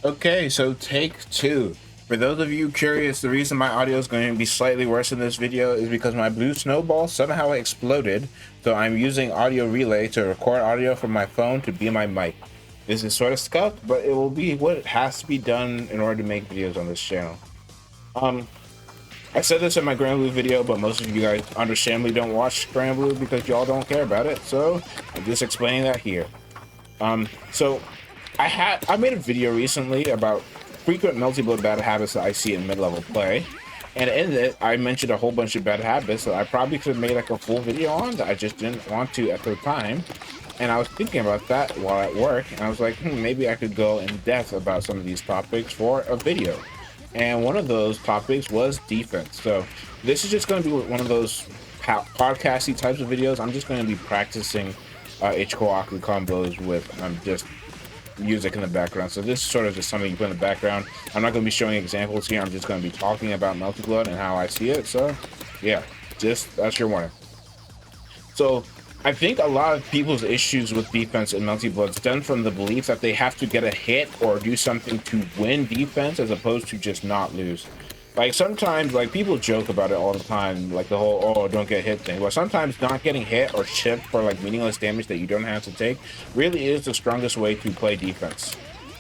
Okay, so take two. For those of you curious, the reason my audio is going to be slightly worse in this video is because my blue snowball somehow exploded. So I'm using audio relay to record audio from my phone to be my mic. This is sort of scuffed, but it will be what has to be done in order to make videos on this channel. Um, I said this in my Grand Blue video, but most of you guys understandably don't watch Grand Blue because y'all don't care about it. So I'm just explaining that here. So I made a video recently about frequent multi-blood bad habits that I see in mid-level play, and in it I mentioned a whole bunch of bad habits that I probably could have made like a full video on that I just didn't want to at the time. And I was thinking about that while at work, and I was like, maybe I could go in depth about some of these topics for a video. And one of those topics was defense. So this is just going to be one of those podcasty types of videos. I'm just going to be practicing H-Kkohaku combos with just music in the background. So this is sort of just something you put in the background. I'm not going to be showing examples here. I'm just going to be talking about Melty Blood and how I see it. So yeah, just that's your warning. So I think a lot of people's issues with defense in Melty Blood stem from the belief that they have to get a hit or do something to win defense as opposed to just not lose. Like sometimes, like people joke about it all the time, like the whole "oh, don't get hit" thing. But sometimes not getting hit or chipped for like meaningless damage that you don't have to take really is the strongest way to play defense.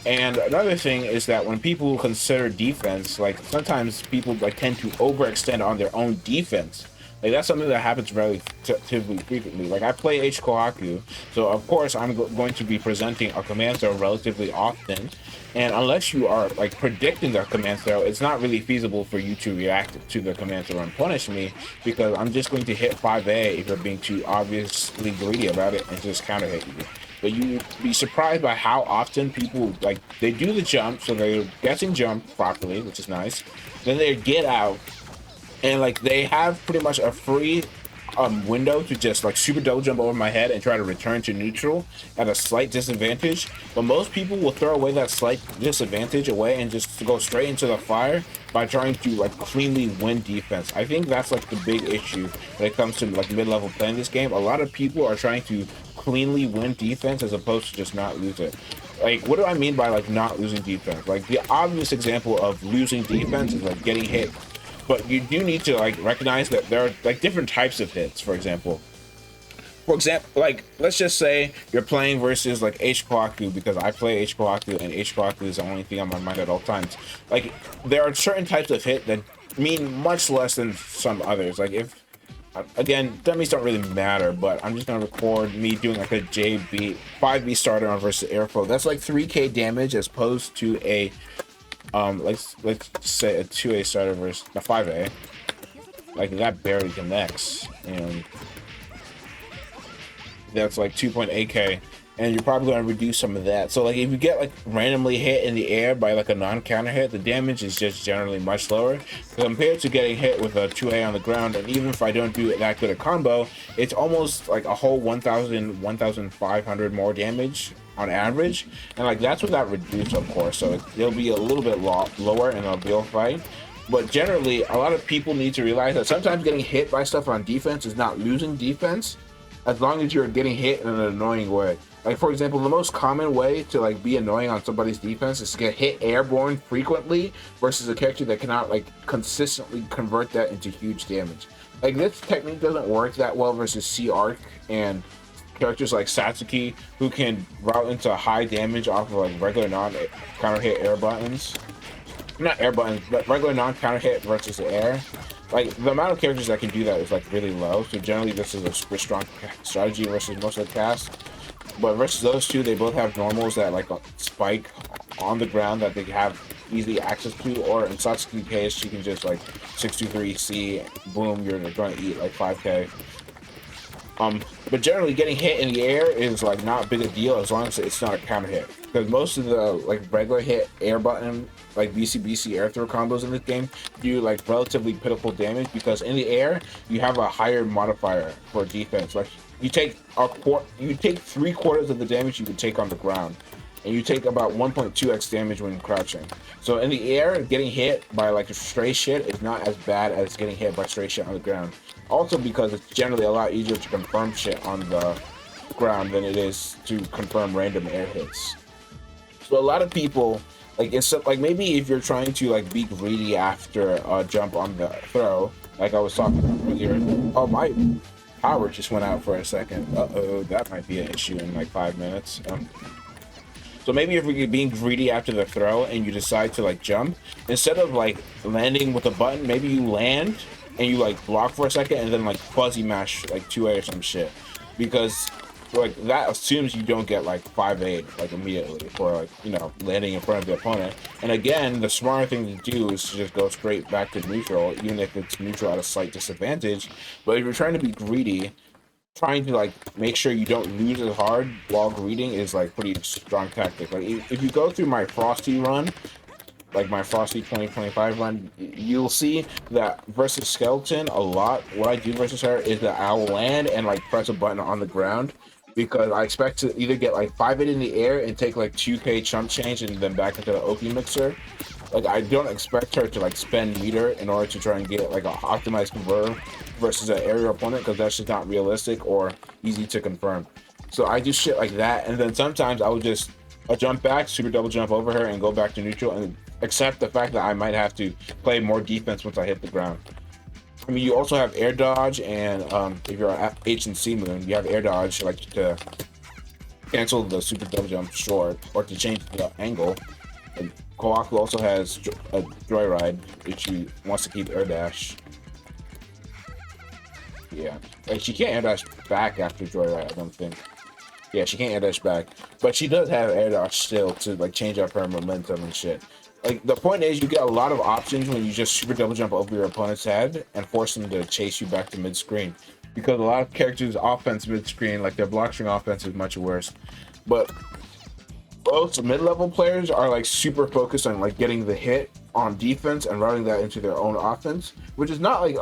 And another thing is that when people consider defense, like sometimes people like tend to overextend on their own defense. Like that's something that happens relatively frequently. Like I play H-Kkohaku, so of course I'm going to be presenting a command throw relatively often. And unless you are like predicting the command throw, it's not really feasible for you to react to the command throw and punish me, because I'm just going to hit 5A if you're being too obviously greedy about it and just counter hit you. But you'd be surprised by how often people like they do the jump, so they're guessing jump properly, which is nice. Then they get out and like they have pretty much a free window to just like super double jump over my head and try to return to neutral at a slight disadvantage. But most people will throw away that slight disadvantage away and just go straight into the fire by trying to like cleanly win defense. I think that's like the big issue when it comes to like mid-level playing this game. A lot of people are trying to cleanly win defense as opposed to just not lose it. Like, what do I mean by like not losing defense? Like the obvious example of losing defense is like getting hit, but you do need to like recognize that there are like different types of hits. For example, like let's just say you're playing versus like H-Kkohaku, because I play H-Kkohaku and H-Kkohaku is the only thing on my mind at all times. Like there are certain types of hit that mean much less than some others. Like if again, dummies don't really matter, but I'm just gonna record me doing like a JB 5B starter on versus Airflow. That's like 3k damage as opposed to a let's say a 2A starter versus a 5A. Like that barely connects, and that's like 2.8k, and you're probably going to reduce some of that. So like if you get like randomly hit in the air by like a non-counter hit, the damage is just generally much lower compared to getting hit with a 2A on the ground. And even if I don't do that good a combo, it's almost like a whole 1500 more damage on average, and like that's without reduce, of course, so it'll be a little bit lower in a real fight. But generally, a lot of people need to realize that sometimes getting hit by stuff on defense is not losing defense, as long as you're getting hit in an annoying way. Like for example, the most common way to like be annoying on somebody's defense is to get hit airborne frequently versus a character that cannot like consistently convert that into huge damage. Like this technique doesn't work that well versus C-Arc and characters like Satsuki, who can route into high damage off of like regular non-counter hit air buttons. Not air buttons, but regular non-counter hit versus the air. Like the amount of characters that can do that is like really low. So generally this is a super strong strategy versus most of the cast. But versus those two, they both have normals that like spike on the ground that they have easy access to, or in Satsuki's case, she can just like 623C, boom, you're going to eat like 5k. But generally getting hit in the air is like not a big a deal as long as it's not a counter hit, because most of the like regular hit air button like BC air throw combos in this game do like relatively pitiful damage, because in the air you have a higher modifier for defense. Like you take 3/4 of the damage you can take on the ground, and you take about 1.2x damage when crouching. So in the air, getting hit by like a stray shit is not as bad as getting hit by stray shit on the ground. Also because it's generally a lot easier to confirm shit on the ground than it is to confirm random air hits. So a lot of people Like it's like maybe if you're trying to like be greedy after a jump on the throw, like I was talking about earlier. Oh, my power just went out for a second. Uh-oh, that might be an issue in like 5 minutes. So maybe if you're being greedy after the throw and you decide to like jump, instead of like landing with a button, maybe you land and you like block for a second and then like fuzzy mash like 2A or some shit. Because like that assumes you don't get like 5A like immediately for like, you know, landing in front of the opponent. And again, the smarter thing to do is to just go straight back to neutral, even if it's neutral at a slight disadvantage. But if you're trying to be greedy, trying to like make sure you don't lose as hard while greeting is like pretty strong tactic. Like if you go through my Frosty run, like my Frosty 2025 run, you'll see that versus Skeleton a lot. What I do versus her is that I'll land and like press a button on the ground because I expect to either get like 5-8 in the air and take like 2k chump change and then back into the Oki mixer. Like I don't expect her to like spend meter in order to try and get like a optimized converter versus an aerial opponent because that's just not realistic or easy to confirm. So I do shit like that, and then sometimes I would just a jump back, super double jump over her, and go back to neutral and accept the fact that I might have to play more defense once I hit the ground. I mean, you also have air dodge, and if you're on H and C moon, you have air dodge like to cancel the super double jump short or to change the angle. And H-Kkohaku also has a joyride if she wants to keep air dash. Yeah, like she can't air dash back after joyride, I don't think. Yeah, she can't air dash back, but she does have air dash still to like change up her momentum and shit. Like the point is, you get a lot of options when you just super double jump over your opponent's head and force them to chase you back to mid screen, because a lot of characters' offense mid screen, like their block string offense, is much worse. But most mid-level players are like super focused on like getting the hit on defense and routing that into their own offense, which is not like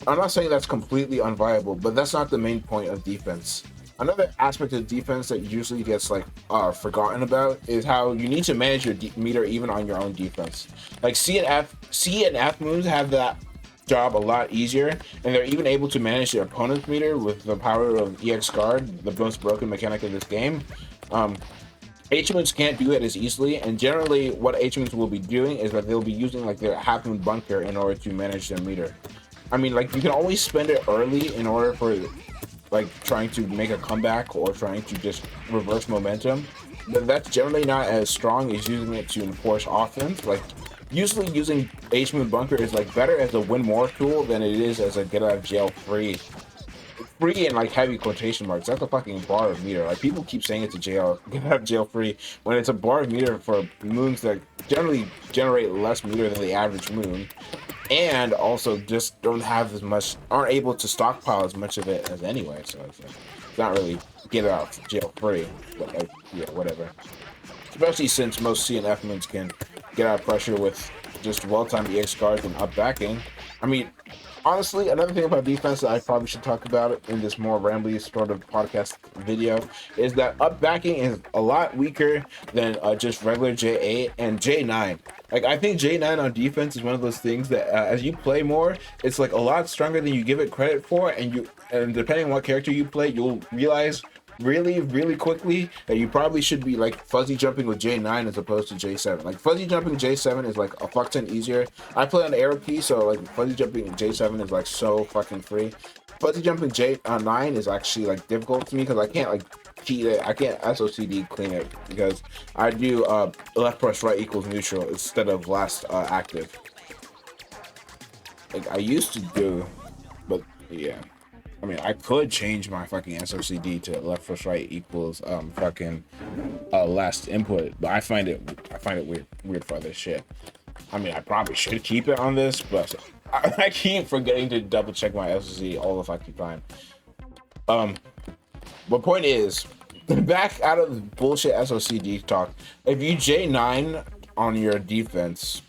I'm not saying that's completely unviable, but that's not the main point of defense. Another aspect of defense that usually gets like forgotten about is how you need to manage your meter even on your own defense. Like C and F moons have that job a lot easier, and they're even able to manage their opponent's meter with the power of EX guard, the most broken mechanic in this game. H-Moons can't do it as easily, and generally what H-Moons will be doing is that they'll be using like their half-moon bunker in order to manage their meter. I mean, like you can always spend it early in order for like trying to make a comeback or trying to just reverse momentum, but that's generally not as strong as using it to enforce offense. Like usually using H-Moon bunker is like better as a win more tool than it is as a get out of jail free in like heavy quotation marks. That's a fucking bar of meter. Like people keep saying it's a get out of jail free when it's a bar of meter for moons that generally generate less meter than the average moon, and also just don't have as much, aren't able to stockpile as much of it as anyway. So it's, like, it's not really get out of jail free, but like yeah, whatever. Especially since most C and F moons can get out of pressure with just well-timed EX guards and up backing. I mean, honestly, another thing about defense that I probably should talk about in this more rambly sort of podcast video is that up backing is a lot weaker than just regular J8 and J9. Like, I think J9 on defense is one of those things that as you play more, it's like a lot stronger than you give it credit for, and depending on what character you play, you'll realize really quickly that you probably should be like fuzzy jumping with J9 as opposed to J7. Like fuzzy jumping J7 is like a fuck ton easier. I play on the arrow key, so like fuzzy jumping J7 is like so fucking free. Fuzzy jumping J9 is actually like difficult to me because I can't like cheat it. I can't SOCD clean it because I do left press right equals neutral instead of last active. Like I used to do, but yeah. I mean, I could change my fucking SOCD to left plus right equals fucking last input, but I find it weird for this shit. I mean, I probably should keep it on this, but I keep forgetting to double check my SOCD all the fucking time. But point is, back out of the bullshit SOCD talk. If you J9 on your defense.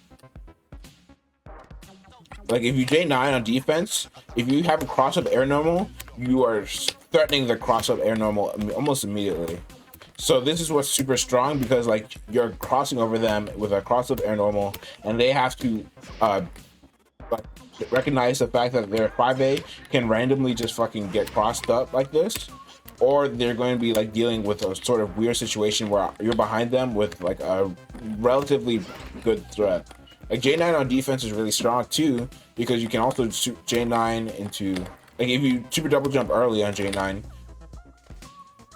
Like if you J9 on defense, if you have a cross-up air normal, you are threatening the cross-up air normal almost immediately. So this is what's super strong because like you're crossing over them with a cross-up air normal, and they have to recognize the fact that their 5A can randomly just fucking get crossed up like this, or they're going to be like dealing with a sort of weird situation where you're behind them with like a relatively good threat. Like J9 on defense is really strong too, because you can also shoot J9 into, like if you super double jump early on J9,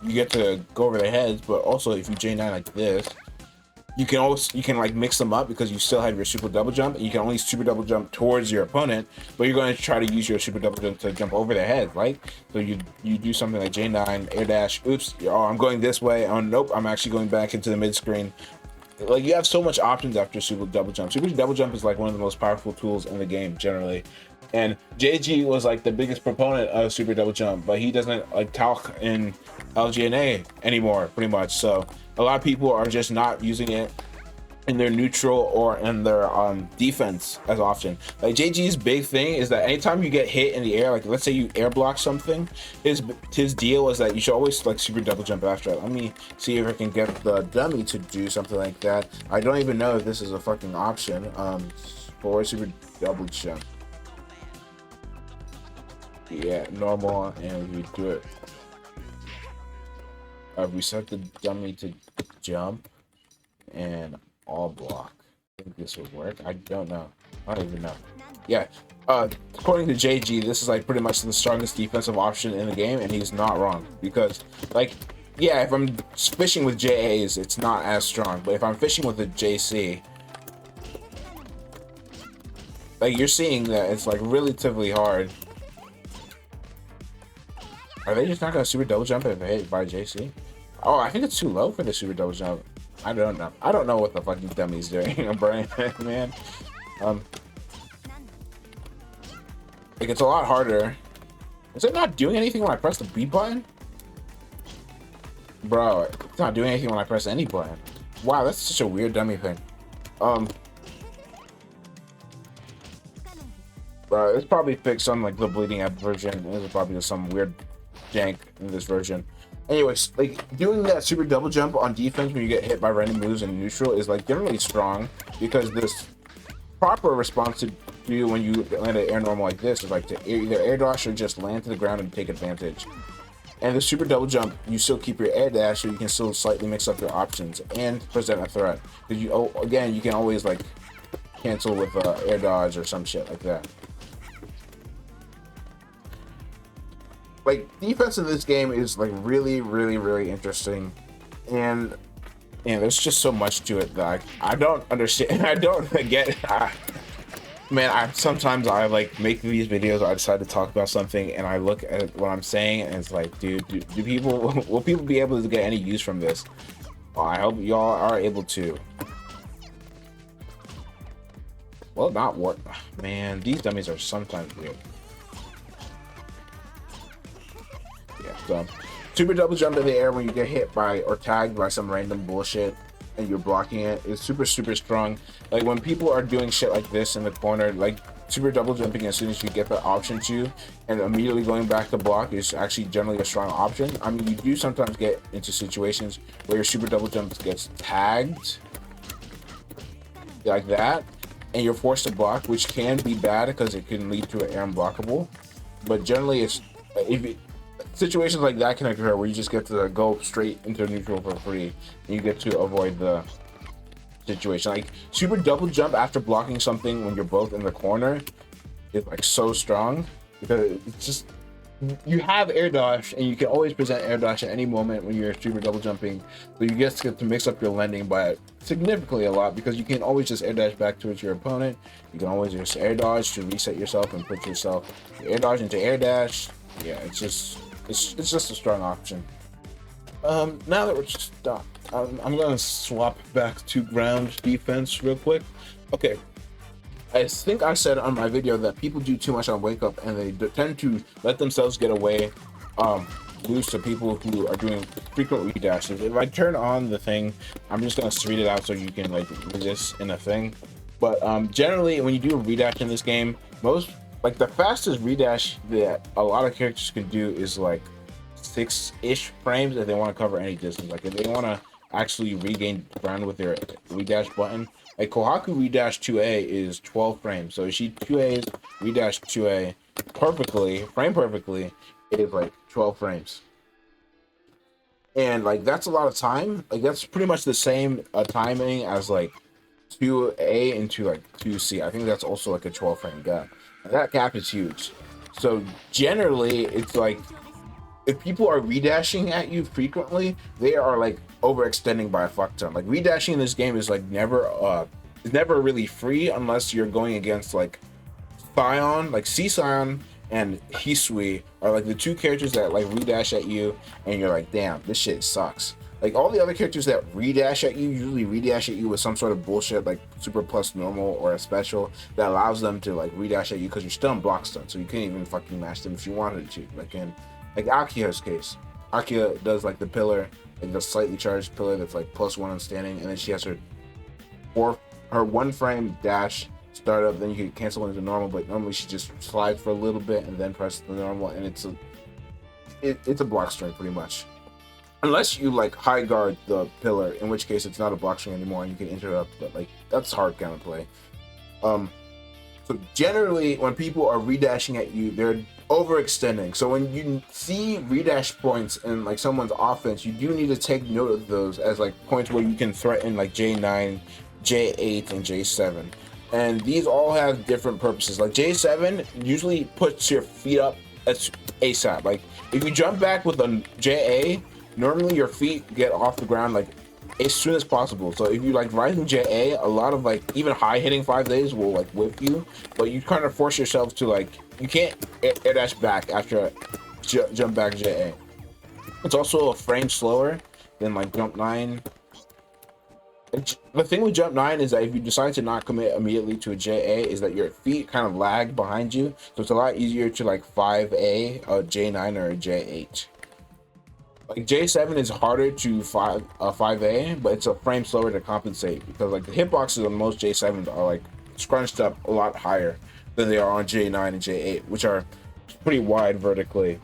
you get to go over their heads. But also if you J9 like this, you can like mix them up because you still have your super double jump, and you can only super double jump towards your opponent, but you're going to try to use your super double jump to jump over their head, right? So you do something like J9 air dash, oops, oh, I'm going this way, oh nope, I'm actually going back into the mid screen. Like you have so much options after super double jump. Super double jump is like one of the most powerful tools in the game generally, and JG was like the biggest proponent of super double jump, but he doesn't like talk in LGNA anymore pretty much. So a lot of people are just not using it in their neutral or in their defense as often. Like JG's big thing is that anytime you get hit in the air, like let's say you air block something, his deal is that you should always like super double jump after it. Let me see if I can get the dummy to do something like that. I don't even know if this is a fucking option for super double jump. Yeah, normal, and we do it. We set the dummy to jump and all block. I think this would work. I don't know. I don't even know. Yeah. According to JG, this is like pretty much the strongest defensive option in the game, and he's not wrong. Because, like, yeah, if I'm fishing with JAs, it's not as strong. But if I'm fishing with a JC, like, you're seeing that it's like relatively hard. Are they just not gonna super double jump if hit by JC? Oh, I think it's too low for the super double jump. I don't know. I don't know what the fucking dummy's doing, Brian, man. Like it's a lot harder. Is it not doing anything when I press the B button? Bro, it's not doing anything when I press any button. Wow, that's such a weird dummy thing. Bro, it's probably fixed on like the bleeding edge version. There's probably just some weird jank in this version. Anyways, like doing that super double jump on defense when you get hit by random moves in neutral is like generally strong, because this proper response to do when you land an air normal like this is like to either air dash or just land to the ground and take advantage. And the super double jump, you still keep your air dash, so you can still slightly mix up your options and present a threat. Because you, again, you can always like cancel with air dodge or some shit like that. Like defense in this game is like really, really, really interesting, and there's just so much to it that I don't understand. I don't get. Man, sometimes I like make these videos. I decide to talk about something, and I look at what I'm saying, and it's like, dude, do people will people be able to get any use from this? Well, I hope y'all are able to. Well, not work. Man, these dummies are sometimes weird. Yeah, so super double jump in the air when you get hit by or tagged by some random bullshit and you're blocking it is super, super strong. Like when people are doing shit like this in the corner, like super double jumping as soon as you get the option to, and immediately going back to block is actually generally a strong option. I mean, you do sometimes get into situations where your super double jump gets tagged like that, and you're forced to block, which can be bad because it can lead to an air unblockable. But generally, it's situations like that can occur where you just get to go straight into neutral for free, and you get to avoid the situation. Like super double jump after blocking something when you're both in the corner is like so strong, because it's just, you have air dash and you can always present air dash at any moment when you're super double jumping, so you get to mix up your landing by significantly a lot, because you can always just air dash back towards your opponent. You can always just air dodge to reset yourself and put yourself air dodge into air dash. Yeah, it's just a strong option. Now that we're just done, I'm gonna swap back to ground defense real quick. Okay, I think I said on my video that people do too much on wake up, and they tend to let themselves get away, lose to people who are doing frequent redashes. If I turn on the thing, I'm just gonna read it out so you can like resist in a thing. But generally, when you do a redash in this game, like the fastest redash that a lot of characters can do is like 6-ish frames if they want to cover any distance. Like if they want to actually regain ground with their redash button, like Kohaku redash 2A is 12 frames. So if she 2A's redash 2A perfectly, frame perfectly, it is like 12 frames. and like that's a lot of time. Like that's pretty much the same timing as like 2A into like 2C. I think that's also like a 12 frame gap. And that gap is huge. So generally, it's like if people are redashing at you frequently, they are like overextending by a fuck ton. Like redashing in this game is never really free unless you're going against like Scion, like C Scion and Hisui are like the two characters that like redash at you and you're like, damn, this shit sucks. Like all the other characters that redash at you usually redash at you with some sort of bullshit like super plus normal or a special that allows them to like redash at you because you're still in block stun, so you can't even fucking match them if you wanted to. Like in like Akiha's case, Akiha does like the pillar, like the slightly charged pillar that's like +1 on standing, and then she has her one frame dash startup, then you can cancel into normal, but normally she just slides for a little bit and then press the normal, and it's a block string pretty much. Unless you like high guard the pillar, in which case it's not a block string anymore and you can interrupt, but like that's hard counterplay. So generally when people are redashing at you, they're overextending. So when you see redash points in like someone's offense, you do need to take note of those as like points where you can threaten like J9, J8, and J7. And these all have different purposes. Like J7 usually puts your feet up as ASAP. Like if you jump back with a JA, normally your feet get off the ground like as soon as possible. So if you like rising JA, a lot of like even high hitting 5 days will like whip you, but you kind of force yourself to like, you can't air dash back after jump back JA. It's also a frame slower than like jump 9. The thing with jump 9 is that if you decide to not commit immediately to a JA, is that your feet kind of lag behind you, so it's a lot easier to like 5A, a J9, or a J8. Like J7 is harder to 5A, but it's a frame slower to compensate because like the hitboxes on most J7s are like scrunched up a lot higher than they are on J9 and J8, which are pretty wide vertically.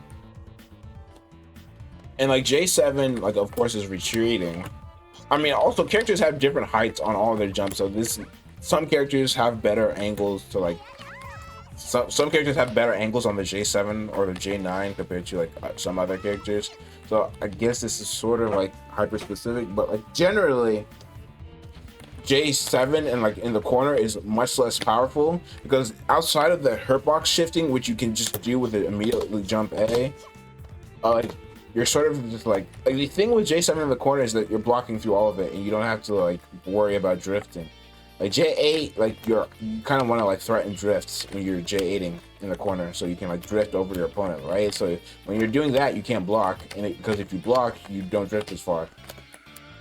And like J7, like of course, is retreating. I mean, also characters have different heights on all their jumps, so some characters have better angles to like. Some characters have better angles on the J7 or the J9 compared to like some other characters. So I guess this is sort of like hyper specific, but like generally J7 and like in the corner is much less powerful because outside of the hurtbox shifting, which you can just do with it immediately jump A, like you're sort of just like the thing with J7 in the corner is that you're blocking through all of it and you don't have to like worry about drifting. Like J8, like you kind of want to like threaten drifts when you're J8ing in the corner, so you can like drift over your opponent, right? So when you're doing that, you can't block, and because if you block, you don't drift as far.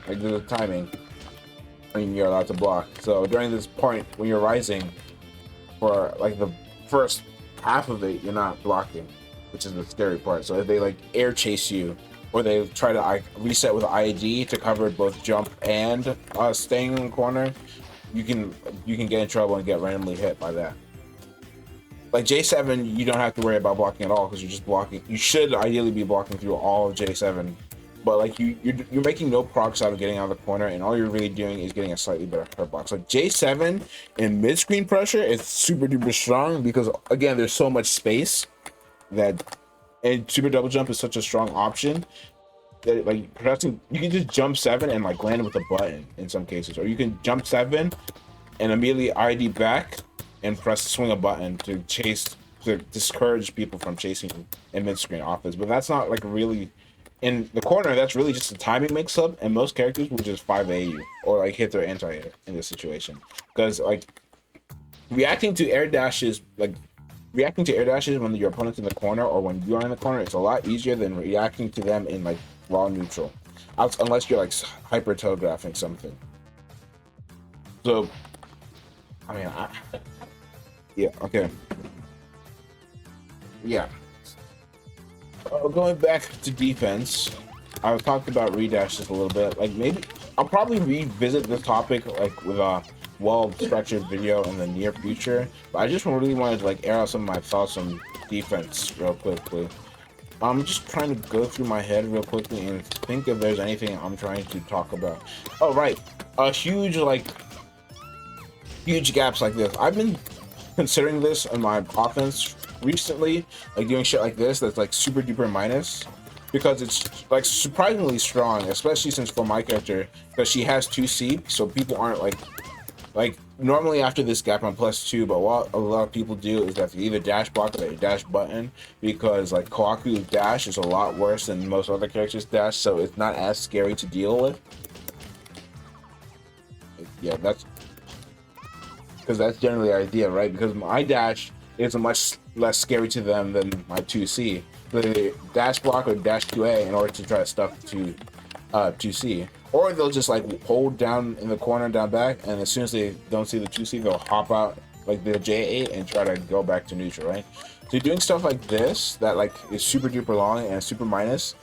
Like there's a timing when you're allowed to block. So during this point, when you're rising, for like the first half of it, you're not blocking, which is the scary part. So if they like air chase you, or they try to like reset with IED to cover both jump and staying in the corner, you can get in trouble and get randomly hit by that. Like J7, you don't have to worry about blocking at all because you're just blocking. You should ideally be blocking through all of J7, but like you're making no progress out of getting out of the corner, and all you're really doing is getting a slightly better hurtbox. Like J7 in mid screen pressure is super duper strong because again, there's so much space that, and super double jump is such a strong option. That like pressing, you can just jump 7 and like land with a button in some cases, or you can jump 7 and immediately ID back and swing a button to discourage people from chasing in mid-screen offense. But that's not like really in the corner. That's really just a timing mix-up, and most characters will just 5A you or like hit their anti-air in this situation because like reacting to air dashes when your opponent's in the corner or when you're in the corner, it's a lot easier than reacting to them in like raw neutral, unless you're like hyper telegraphing something. So I mean, yeah, okay, yeah. Going back to defense, I talked about redashes a little bit. Like maybe I'll probably revisit this topic like with a well-structured video in the near future, but I just really wanted to like air out some of my thoughts on defense real quickly. I'm just trying to go through my head real quickly and think if there's anything I'm trying to talk about. Oh right, huge gaps like this. I've been considering this in my offense recently, like doing shit like this that's like super duper minus. because it's like surprisingly strong, especially since for my character, because she has 2C, so people aren't like normally after this gap I'm +2, but what a lot of people do is that they either dash block or they dash button, because like Kohaku's dash is a lot worse than most other characters' dash, so it's not as scary to deal with. Yeah, that's because that's generally the idea, right? Because my dash is much less scary to them than my 2C. They dash block or dash 2A in order to try to stuff to 2C, or they'll just like hold down in the corner down back, and as soon as they don't see the 2C, they'll hop out like the J8 and try to go back to neutral, right? So doing stuff like this that like is super duper long and super minus,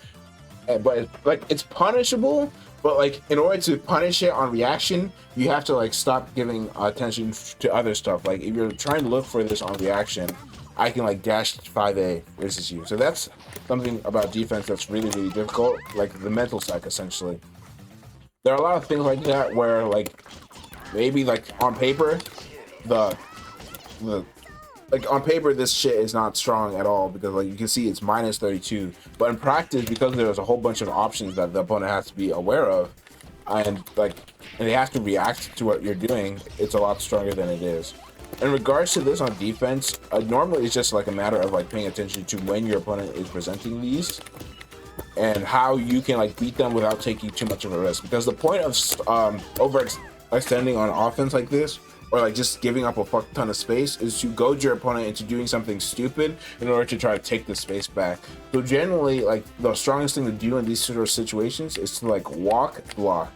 but it's punishable. But like in order to punish it on reaction, you have to like stop giving attention to other stuff. Like if you're trying to look for this on reaction, I can like dash 5A versus you. So that's something about defense that's really, really difficult, like the mental side essentially. There are a lot of things like that where like maybe like on paper, like on paper this shit is not strong at all, because like you can see it's -32, but in practice, because there's a whole bunch of options that the opponent has to be aware of, and they have to react to what you're doing, it's a lot stronger than it is. In regards to this on defense, normally it's just like a matter of like paying attention to when your opponent is presenting these and how you can like beat them without taking too much of a risk, because the point of overextending on offense like this, or like just giving up a fuck ton of space, is to goad your opponent into doing something stupid in order to try to take the space back. So generally, like the strongest thing to do in these sort of situations is to like walk, block.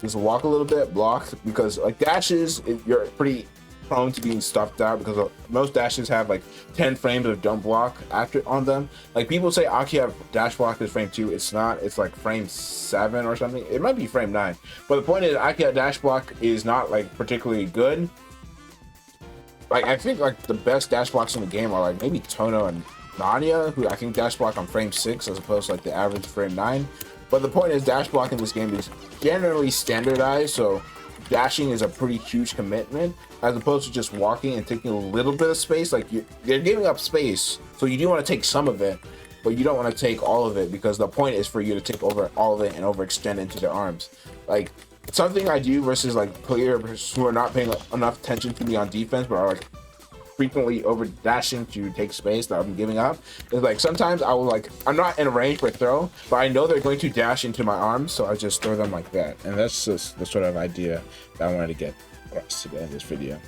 Just walk a little bit, block, because like dashes, you're pretty prone to being stuffed out, because most dashes have like 10 frames of don't block after on them. Like people say Aki have dash block is frame 2, it's not, it's like frame 7 or something. It might be frame 9, but the point is Aki dash block is not like particularly good. Like I think like the best dash blocks in the game are like maybe Tono and Nanya, who I think dash block on frame 6 as opposed to like the average frame 9. But the point is dash block in this game is generally standardized, so dashing is a pretty huge commitment as opposed to just walking and taking a little bit of space. Like they're giving up space, so you do want to take some of it, but you don't want to take all of it, because the point is for you to take over all of it and overextend into their arms. Like something I do versus like players who are not paying enough attention to me on defense but are like frequently over dashing to take space that I'm giving up, is like sometimes I will like, I'm not in a range for a throw, but I know they're going to dash into my arms, so I just throw them like that. And that's just the sort of idea that I wanted to get across today in this video.